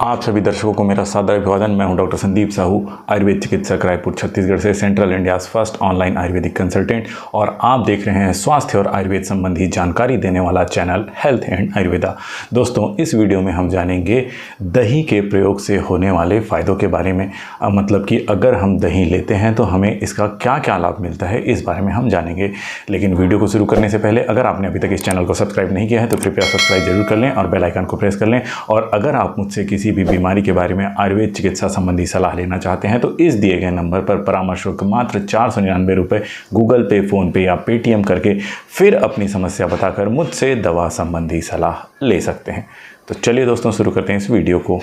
आप सभी दर्शकों को मेरा सादर अभिवादन। मैं हूं डॉक्टर संदीप साहू, आयुर्वेद चिकित्सक, रायपुर छत्तीसगढ़ से, central India's first online Ayurvedic consultant, और आप देख रहे हैं स्वास्थ्य और आयुर्वेद संबंधी जानकारी देने वाला चैनल हेल्थ एंड आयुर्वेदा। दोस्तों, इस वीडियो में हम जानेंगे दही के प्रयोग से होने वाले फ़ायदों के बारे में। मतलब कि अगर हम दही लेते हैं तो हमें इसका क्या क्या लाभ मिलता है, इस बारे में हम जानेंगे। लेकिन वीडियो को शुरू करने से पहले अगर आपने अभी तक इस चैनल को सब्सक्राइब नहीं किया है तो कृपया सब्सक्राइब जरूर कर लें और बेल आइकन को प्रेस कर लें। और अगर आप मुझसे किसी भी बीमारी के बारे में आयुर्वेद चिकित्सा संबंधी सलाह लेना चाहते हैं तो इस दिए गए नंबर पर परामर्श शुल्क मात्र 499 रुपये गूगल पे, फ़ोन पे या पेटीएम करके फिर अपनी समस्या बताकर मुझसे दवा संबंधी सलाह ले सकते हैं। तो चलिए दोस्तों, शुरू करते हैं इस वीडियो को।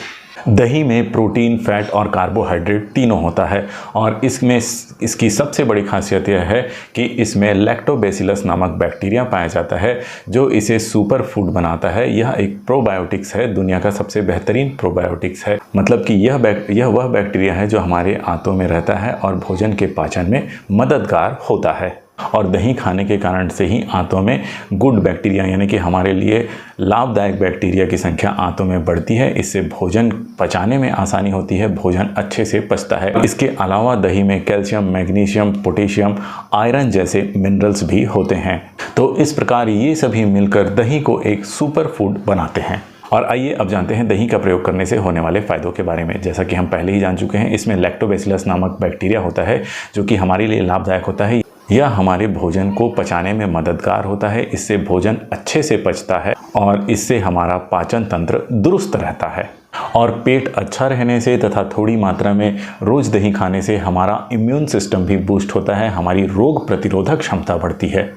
दही में प्रोटीन, फैट और कार्बोहाइड्रेट तीनों होता है और इसमें इसकी सबसे बड़ी खासियत यह है कि इसमें लैक्टोबैसिलस नामक बैक्टीरिया पाया जाता है जो इसे सुपर फूड बनाता है। यह एक प्रोबायोटिक्स है, दुनिया का सबसे बेहतरीन प्रोबायोटिक्स है। मतलब कि यह वह बैक्टीरिया है जो हमारे आंतों में रहता है और भोजन के पाचन में मददगार होता है। और दही खाने के कारण से ही आंतों में गुड बैक्टीरिया यानी कि हमारे लिए लाभदायक बैक्टीरिया की संख्या आंतों में बढ़ती है। इससे भोजन पचाने में आसानी होती है, भोजन अच्छे से पचता है। इसके अलावा दही में कैल्शियम, मैग्नीशियम, पोटेशियम, आयरन जैसे मिनरल्स भी होते हैं। तो इस प्रकार ये सभी मिलकर दही को एक सुपर फूड बनाते हैं। और आइए अब जानते हैं दही का प्रयोग करने से होने वाले फ़ायदों के बारे में। जैसा कि हम पहले ही जान चुके हैं, इसमें लैक्टोबैसिलस नामक बैक्टीरिया होता है जो कि हमारे लिए लाभदायक होता है। यह हमारे भोजन को पचाने में मददगार होता है। इससे भोजन अच्छे से पचता है और इससे हमारा पाचन तंत्र दुरुस्त रहता है। और पेट अच्छा रहने से तथा थोड़ी मात्रा में रोज़ दही खाने से हमारा इम्यून सिस्टम भी बूस्ट होता है, हमारी रोग प्रतिरोधक क्षमता बढ़ती है।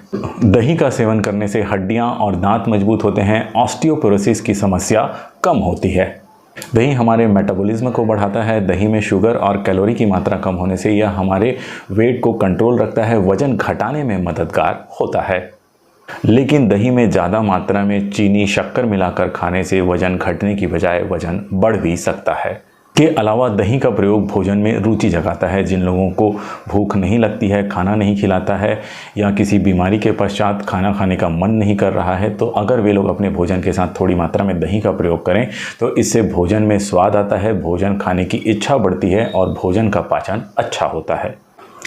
दही का सेवन करने से हड्डियां और दांत मजबूत होते हैं, ऑस्टियोपोरोसिस की समस्या कम होती है। दही हमारे मेटाबॉलिज्म को बढ़ाता है। दही में शुगर और कैलोरी की मात्रा कम होने से यह हमारे वेट को कंट्रोल रखता है, वजन घटाने में मददगार होता है। लेकिन दही में ज़्यादा मात्रा में चीनी, शक्कर मिलाकर खाने से वजन घटने की बजाय वजन बढ़ भी सकता है। के अलावा दही का प्रयोग भोजन में रुचि जगाता है। जिन लोगों को भूख नहीं लगती है, खाना नहीं खिलाता है या किसी बीमारी के पश्चात खाना खाने का मन नहीं कर रहा है, तो अगर वे लोग अपने भोजन के साथ थोड़ी मात्रा में दही का प्रयोग करें तो इससे भोजन में स्वाद आता है, भोजन खाने की इच्छा बढ़ती है और भोजन का पाचन अच्छा होता है।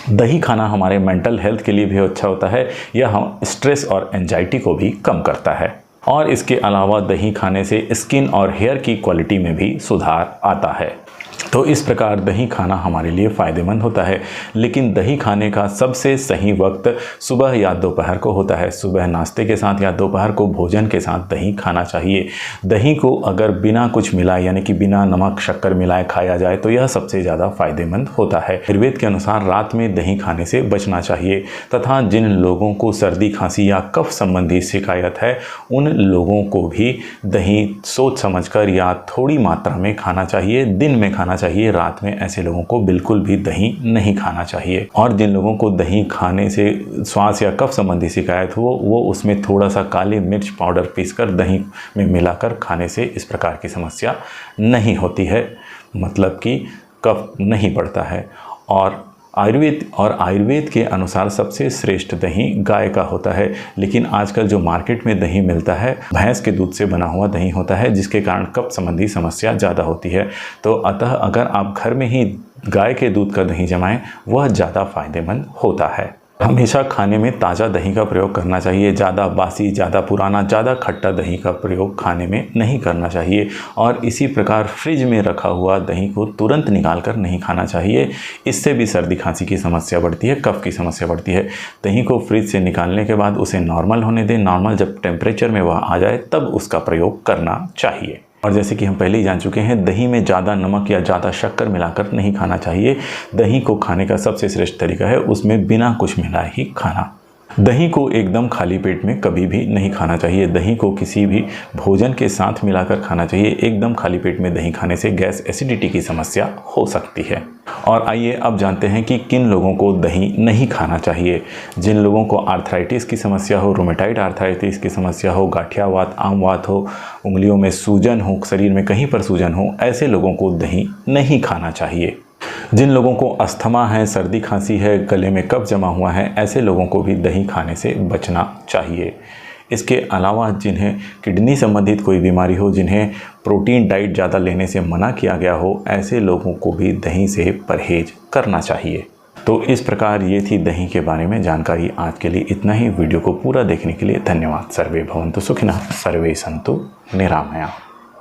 दही खाना हमारे मेंटल हेल्थ के लिए भी अच्छा होता है। यह हम स्ट्रेस और एंजाइटी को भी कम करता है। और इसके अलावा दही खाने से स्किन और हेयर की क्वालिटी में भी सुधार आता है। तो इस प्रकार दही खाना हमारे लिए फ़ायदेमंद होता है। लेकिन दही खाने का सबसे सही वक्त सुबह या दोपहर को होता है। सुबह नाश्ते के साथ या दोपहर को भोजन के साथ दही खाना चाहिए। दही को अगर बिना कुछ मिलाए यानी कि बिना नमक शक्कर मिलाए खाया जाए तो यह सबसे ज़्यादा फ़ायदेमंद होता है। आयुर्वेद के अनुसार रात में दही खाने से बचना चाहिए तथा जिन लोगों को सर्दी, खांसी या कफ संबंधी शिकायत है उन लोगों को भी दही सोच समझकर या थोड़ी मात्रा में खाना चाहिए। दिन में खाना चाहिए, रात में ऐसे लोगों को बिल्कुल भी दही नहीं खाना चाहिए। और जिन लोगों को दही खाने से श्वास या कफ संबंधी शिकायत हो वो उसमें थोड़ा सा काली मिर्च पाउडर पीसकर दही में मिलाकर खाने से इस प्रकार की समस्या नहीं होती है। मतलब कि कफ नहीं बढ़ता है। और आयुर्वेद के अनुसार सबसे श्रेष्ठ दही गाय का होता है। लेकिन आजकल जो मार्केट में दही मिलता है भैंस के दूध से बना हुआ दही होता है, जिसके कारण कफ संबंधी समस्या ज़्यादा होती है। तो अतः अगर आप घर में ही गाय के दूध का दही जमाएं वह ज़्यादा फायदेमंद होता है। हमेशा खाने में ताज़ा दही का प्रयोग करना चाहिए। ज़्यादा बासी, ज़्यादा पुराना, ज़्यादा खट्टा दही का प्रयोग खाने में नहीं करना चाहिए। और इसी प्रकार फ्रिज में रखा हुआ दही को तुरंत निकाल कर नहीं खाना चाहिए। इससे भी सर्दी खांसी की समस्या बढ़ती है, कफ की समस्या बढ़ती है। दही को फ्रिज से निकालने के बाद उसे नॉर्मल होने दें। नॉर्मल जब टेम्परेचर में वह आ जाए तब उसका प्रयोग करना चाहिए। और जैसे कि हम पहले ही जान चुके हैं, दही में ज़्यादा नमक या ज़्यादा शक्कर मिलाकर नहीं खाना चाहिए। दही को खाने का सबसे श्रेष्ठ तरीका है उसमें बिना कुछ मिलाए ही खाना। दही को एकदम खाली पेट में कभी भी नहीं खाना चाहिए। दही को किसी भी भोजन के साथ मिलाकर खाना चाहिए। एकदम खाली पेट में दही खाने से गैस, एसिडिटी की समस्या हो सकती है। और आइए अब जानते हैं कि किन लोगों को दही नहीं खाना चाहिए। जिन लोगों को आर्थराइटिस की समस्या हो, रोमेटाइड आर्थराइटिस की समस्या हो, गठियावात, आमवात हो, उंगलियों में सूजन हो, शरीर में कहीं पर सूजन हो, ऐसे लोगों को दही नहीं खाना चाहिए। जिन लोगों को अस्थमा है, सर्दी खांसी है, गले में कफ जमा हुआ है, ऐसे लोगों को भी दही खाने से बचना चाहिए। इसके अलावा जिन्हें किडनी संबंधित कोई बीमारी हो, जिन्हें प्रोटीन डाइट ज़्यादा लेने से मना किया गया हो, ऐसे लोगों को भी दही से परहेज करना चाहिए। तो इस प्रकार ये थी दही के बारे में जानकारी। आज के लिए इतना ही। वीडियो को पूरा देखने के लिए धन्यवाद। सर्वे भवन्तु सुखिनः, सर्वे सन्तु निरामया।